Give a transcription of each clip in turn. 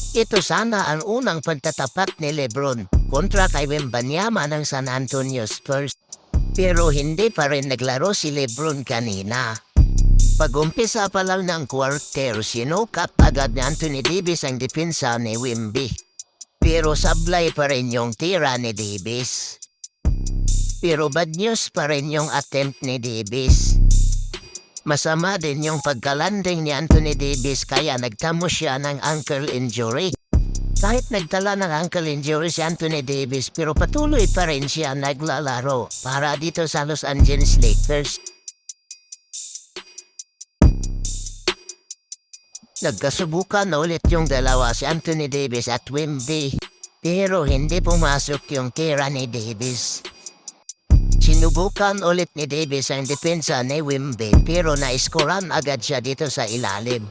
Ito sana ang unang pagtatapat ni Lebron kontra kay Wembanyama ng San Antonio Spurs. Pero hindi pa rin naglaro si Lebron kanina. Pag-umpisa pa lang ng quarter, sinukap agad ni Anthony Davis ang depensa ni Wemby. Pero sablay pa rin yung tira ni Davis. Pero bad news pa rin yung attempt ni Davis. Masama din yung pagkalanding ni Anthony Davis kaya nagtamo siya ng ankle injury. Kahit nagtala ng ankle injury si Anthony Davis pero patuloy pa rin siya naglalaro para dito sa Los Angeles Lakers. Nagkasubukan na ulit yung dalawa si Anthony Davis at Wemby pero hindi pumasok yung tira ni Davis. Sinubukan ulit ni Davis ang depensa ni Wemby pero naiskoran agad siya dito sa ilalim.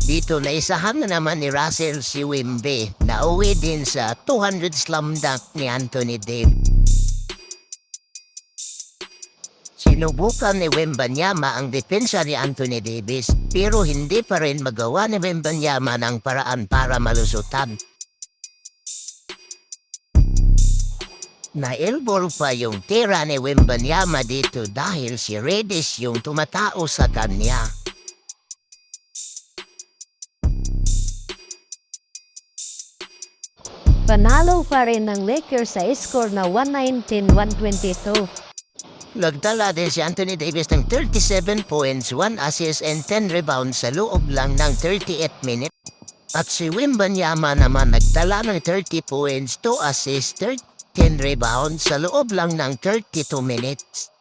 Dito naisahan na naman ni Russell si Wemby na uwi din sa 200 slam dunk ni Anthony Davis. Sinubukan ni Wembanyama ang depensa ni Anthony Davis pero hindi pa rin magawa ni Wembanyama ng paraan para malusutan. Na-elbow pa yung tira ni Wembanyama dito dahil si Reddish yung tumatao sa kanya. Panalo pa rin ng Lakers sa score na 119-122. Nagdala din si Anthony Davis ng 37 points, 1 assist and 10 rebounds sa loob lang ng 38 minutes. At si Wembanyama naman nagdala ng 30 points, 2 assists, 10 rebounds sa loob lang ng 32 minutes.